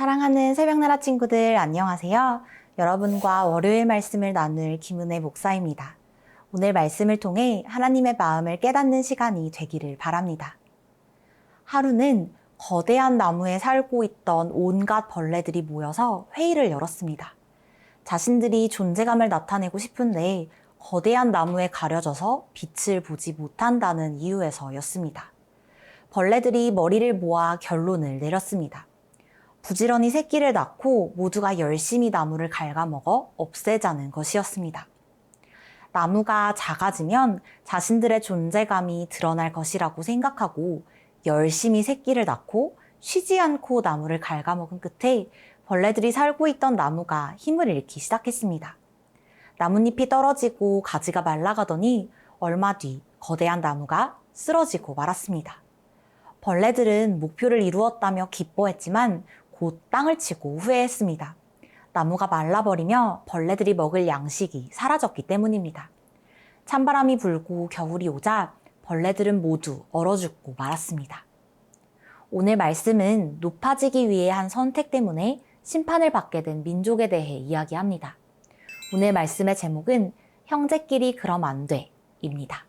사랑하는 새벽나라 친구들 안녕하세요. 여러분과 월요일 말씀을 나눌 김은혜 목사입니다. 오늘 말씀을 통해 하나님의 마음을 깨닫는 시간이 되기를 바랍니다. 하루는 거대한 나무에 살고 있던 온갖 벌레들이 모여서 회의를 열었습니다. 자신들이 존재감을 나타내고 싶은데 거대한 나무에 가려져서 빛을 보지 못한다는 이유에서였습니다. 벌레들이 머리를 모아 결론을 내렸습니다. 부지런히 새끼를 낳고 모두가 열심히 나무를 갉아먹어 없애자는 것이었습니다. 나무가 작아지면 자신들의 존재감이 드러날 것이라고 생각하고 열심히 새끼를 낳고 쉬지 않고 나무를 갉아먹은 끝에 벌레들이 살고 있던 나무가 힘을 잃기 시작했습니다. 나뭇잎이 떨어지고 가지가 말라가더니 얼마 뒤 거대한 나무가 쓰러지고 말았습니다. 벌레들은 목표를 이루었다며 기뻐했지만 곧 땅을 치고 후회했습니다. 나무가 말라버리며 벌레들이 먹을 양식이 사라졌기 때문입니다. 찬바람이 불고 겨울이 오자 벌레들은 모두 얼어 죽고 말았습니다. 오늘 말씀은 높아지기 위해 한 선택 때문에 심판을 받게 된 민족에 대해 이야기합니다. 오늘 말씀의 제목은 형제끼리 그럼 안 돼입니다.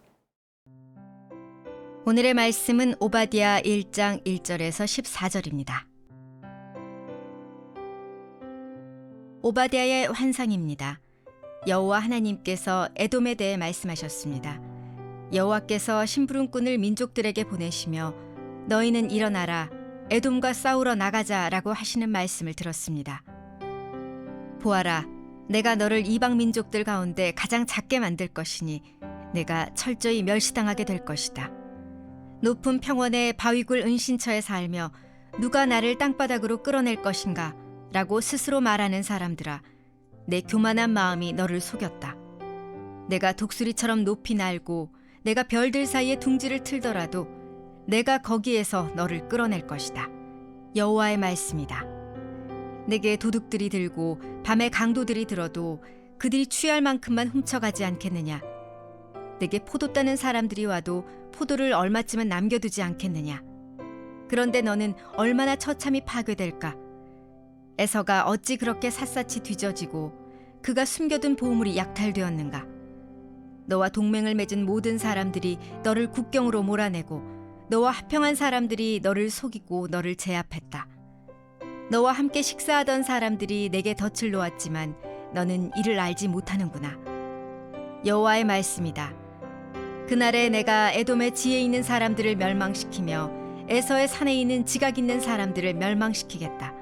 오늘의 말씀은 오바댜 1장 1절에서 14절입니다. 오바댜의 환상입니다. 여호와 하나님께서 에돔에 대해 말씀하셨습니다. 여호와께서 심부름꾼을 민족들에게 보내시며 너희는 일어나라 에돔과 싸우러 나가자라고 하시는 말씀을 들었습니다. 보아라, 내가 너를 이방 민족들 가운데 가장 작게 만들 것이니 내가 철저히 멸시당하게 될 것이다. 높은 평원의 바위굴 은신처에 살며 누가 나를 땅바닥으로 끌어낼 것인가 라고 스스로 말하는 사람들아, 내 교만한 마음이 너를 속였다. 내가 독수리처럼 높이 날고 내가 별들 사이에 둥지를 틀더라도 내가 거기에서 너를 끌어낼 것이다. 여호와의 말씀이다. 내게 도둑들이 들고 밤에 강도들이 들어도 그들이 취할 만큼만 훔쳐가지 않겠느냐? 내게 포도 따는 사람들이 와도 포도를 얼마쯤은 남겨두지 않겠느냐? 그런데 너는 얼마나 처참히 파괴될까? 에서가 어찌 그렇게 샅샅이 뒤져지고 그가 숨겨둔 보물이 약탈되었는가? 너와 동맹을 맺은 모든 사람들이 너를 국경으로 몰아내고 너와 합평한 사람들이 너를 속이고 너를 제압했다. 너와 함께 식사하던 사람들이 내게 덫을 놓았지만 너는 이를 알지 못하는구나. 여호와의 말씀이다. 그날에 내가 에돔의 지혜 있는 사람들을 멸망시키며 에서의 산에 있는 지각 있는 사람들을 멸망시키겠다.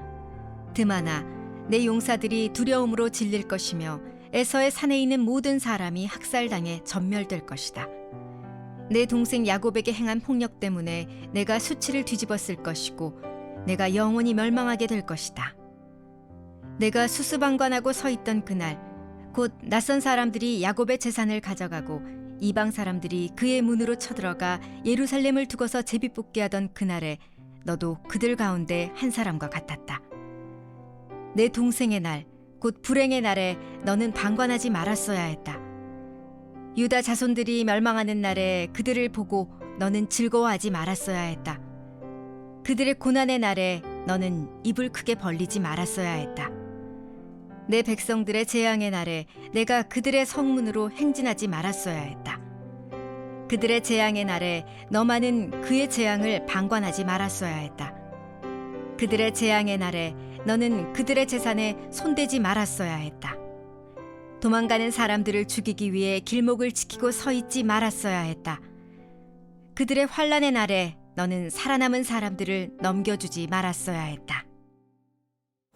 드마나 내 용사들이 두려움으로 질릴 것이며 에서의 산에 있는 모든 사람이 학살당해 전멸될 것이다. 내 동생 야곱에게 행한 폭력 때문에 내가 수치를 뒤집었을 것이고 내가 영원히 멸망하게 될 것이다. 내가 수수방관하고 서 있던 그날 곧 낯선 사람들이 야곱의 재산을 가져가고 이방 사람들이 그의 문으로 쳐들어가 예루살렘을 두고서 제비뽑게 하던 그날에 너도 그들 가운데 한 사람과 같았다. 내 동생의 날, 곧 불행의 날에 너는 방관하지 말았어야 했다. 유다 자손들이 멸망하는 날에 그들을 보고 너는 즐거워하지 말았어야 했다. 그들의 고난의 날에 너는 입을 크게 벌리지 말았어야 했다. 내 백성들의 재앙의 날에 내가 그들의 성문으로 행진하지 말았어야 했다. 그들의 재앙의 날에 너만은 그의 재앙을 방관하지 말았어야 했다. 그들의 재앙의 날에 너는 그들의 재산에 손대지 말았어야 했다. 도망가는 사람들을 죽이기 위해 길목을 지키고 서 있지 말았어야 했다. 그들의 환난의 날에 너는 살아남은 사람들을 넘겨주지 말았어야 했다.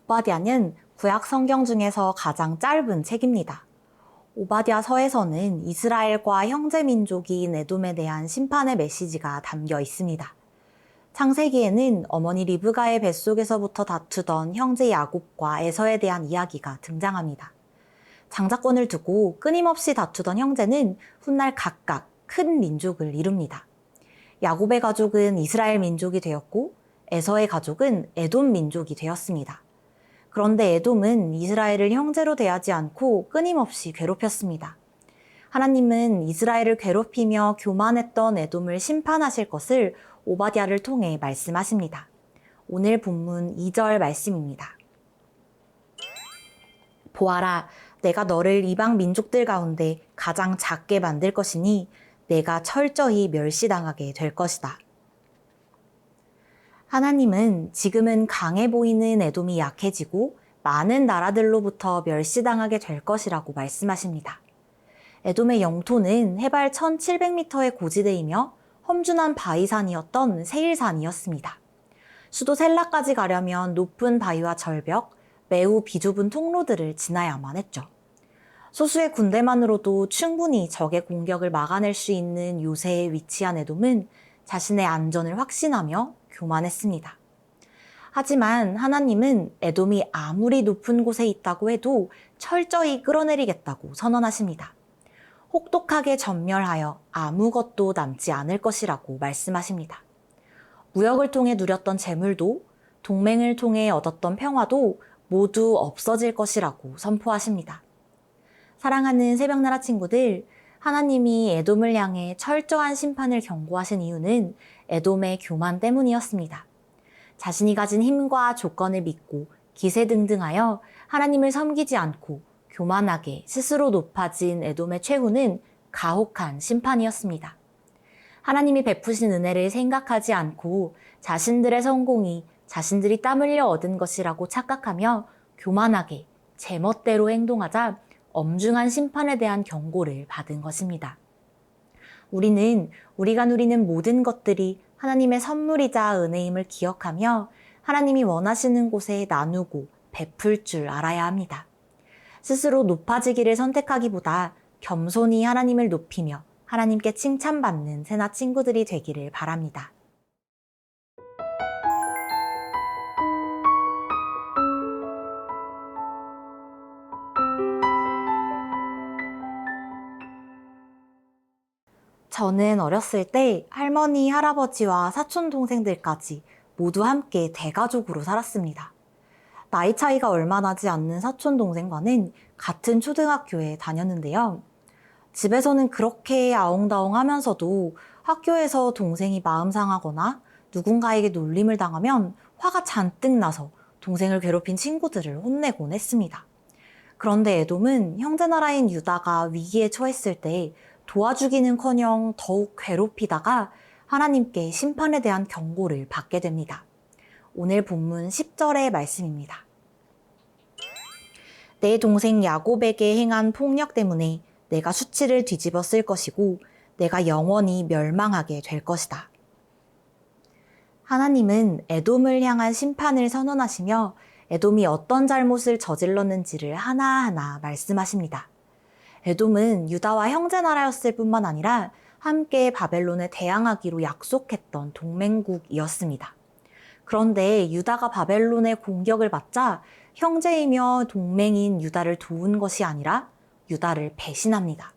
오바댜는 구약 성경 중에서 가장 짧은 책입니다. 오바댜서에서는 이스라엘과 형제 민족인 에돔에 대한 심판의 메시지가 담겨 있습니다. 창세기에는 어머니 리브가의 뱃속에서부터 다투던 형제 야곱과 에서에 대한 이야기가 등장합니다. 장자권을 두고 끊임없이 다투던 형제는 훗날 각각 큰 민족을 이룹니다. 야곱의 가족은 이스라엘 민족이 되었고 에서의 가족은 에돔 민족이 되었습니다. 그런데 에돔은 이스라엘을 형제로 대하지 않고 끊임없이 괴롭혔습니다. 하나님은 이스라엘을 괴롭히며 교만했던 에돔을 심판하실 것을 오바댜를 통해 말씀하십니다. 오늘 본문 2절 말씀입니다. 보아라, 내가 너를 이방 민족들 가운데 가장 작게 만들 것이니 내가 철저히 멸시당하게 될 것이다. 하나님은 지금은 강해 보이는 에돔이 약해지고 많은 나라들로부터 멸시당하게 될 것이라고 말씀하십니다. 에돔의 영토는 해발 1700m의 고지대이며 험준한 바위산이었던 세일산이었습니다. 수도 셀라까지 가려면 높은 바위와 절벽, 매우 비좁은 통로들을 지나야만 했죠. 소수의 군대만으로도 충분히 적의 공격을 막아낼 수 있는 요새에 위치한 에돔은 자신의 안전을 확신하며 교만했습니다. 하지만 하나님은 에돔이 아무리 높은 곳에 있다고 해도 철저히 끌어내리겠다고 선언하십니다. 혹독하게 전멸하여 아무것도 남지 않을 것이라고 말씀하십니다. 무역을 통해 누렸던 재물도 동맹을 통해 얻었던 평화도 모두 없어질 것이라고 선포하십니다. 사랑하는 새벽나라 친구들, 하나님이 에돔을 향해 철저한 심판을 경고하신 이유는 에돔의 교만 때문이었습니다. 자신이 가진 힘과 조건을 믿고 기세등등하여 하나님을 섬기지 않고 교만하게 스스로 높아진 에돔의 최후는 가혹한 심판이었습니다. 하나님이 베푸신 은혜를 생각하지 않고 자신들의 성공이 자신들이 땀 흘려 얻은 것이라고 착각하며 교만하게 제멋대로 행동하자 엄중한 심판에 대한 경고를 받은 것입니다. 우리는 우리가 누리는 모든 것들이 하나님의 선물이자 은혜임을 기억하며 하나님이 원하시는 곳에 나누고 베풀 줄 알아야 합니다. 스스로 높아지기를 선택하기보다 겸손히 하나님을 높이며 하나님께 칭찬받는 새나 친구들이 되기를 바랍니다. 저는 어렸을 때 할머니, 할아버지와 사촌 동생들까지 모두 함께 대가족으로 살았습니다. 나이 차이가 얼마 나지 않는 사촌 동생과는 같은 초등학교에 다녔는데요. 집에서는 그렇게 아웅다웅 하면서도 학교에서 동생이 마음 상하거나 누군가에게 놀림을 당하면 화가 잔뜩 나서 동생을 괴롭힌 친구들을 혼내곤 했습니다. 그런데 에돔은 형제나라인 유다가 위기에 처했을 때 도와주기는커녕 더욱 괴롭히다가 하나님께 심판에 대한 경고를 받게 됩니다. 오늘 본문 10절의 말씀입니다. 내 동생 야곱에게 행한 폭력 때문에 내가 수치를 뒤집어 쓸 것이고 내가 영원히 멸망하게 될 것이다. 하나님은 에돔을 향한 심판을 선언하시며 에돔이 어떤 잘못을 저질렀는지를 하나하나 말씀하십니다. 에돔은 유다와 형제나라였을 뿐만 아니라 함께 바벨론에 대항하기로 약속했던 동맹국이었습니다. 그런데 유다가 바벨론의 공격을 받자 형제이며 동맹인 유다를 도운 것이 아니라 유다를 배신합니다.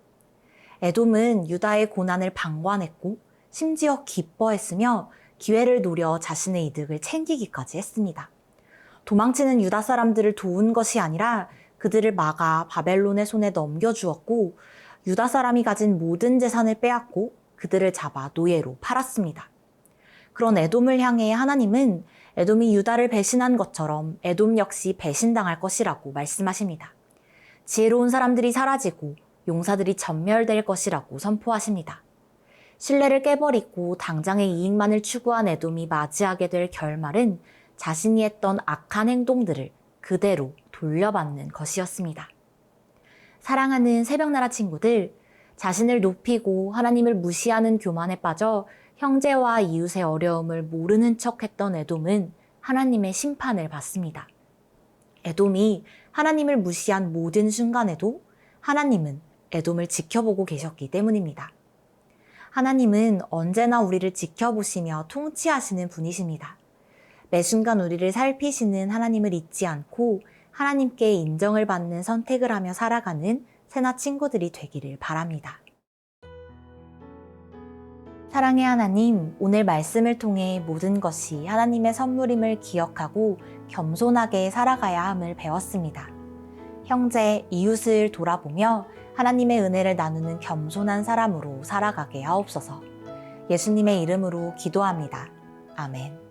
에돔은 유다의 고난을 방관했고 심지어 기뻐했으며 기회를 노려 자신의 이득을 챙기기까지 했습니다. 도망치는 유다 사람들을 도운 것이 아니라 그들을 막아 바벨론의 손에 넘겨주었고 유다 사람이 가진 모든 재산을 빼앗고 그들을 잡아 노예로 팔았습니다. 그런 에돔을 향해 하나님은 에돔이 유다를 배신한 것처럼 에돔 역시 배신당할 것이라고 말씀하십니다. 지혜로운 사람들이 사라지고 용사들이 전멸될 것이라고 선포하십니다. 신뢰를 깨버리고 당장의 이익만을 추구한 에돔이 맞이하게 될 결말은 자신이 했던 악한 행동들을 그대로 돌려받는 것이었습니다. 사랑하는 새벽나라 친구들, 자신을 높이고 하나님을 무시하는 교만에 빠져 형제와 이웃의 어려움을 모르는 척했던 에돔은 하나님의 심판을 받습니다. 에돔이 하나님을 무시한 모든 순간에도 하나님은 에돔을 지켜보고 계셨기 때문입니다. 하나님은 언제나 우리를 지켜보시며 통치하시는 분이십니다. 매 순간 우리를 살피시는 하나님을 잊지 않고 하나님께 인정을 받는 선택을 하며 살아가는 새나 친구들이 되기를 바랍니다. 사랑의 하나님, 오늘 말씀을 통해 모든 것이 하나님의 선물임을 기억하고 겸손하게 살아가야 함을 배웠습니다. 형제, 이웃을 돌아보며 하나님의 은혜를 나누는 겸손한 사람으로 살아가게 하옵소서. 예수님의 이름으로 기도합니다. 아멘.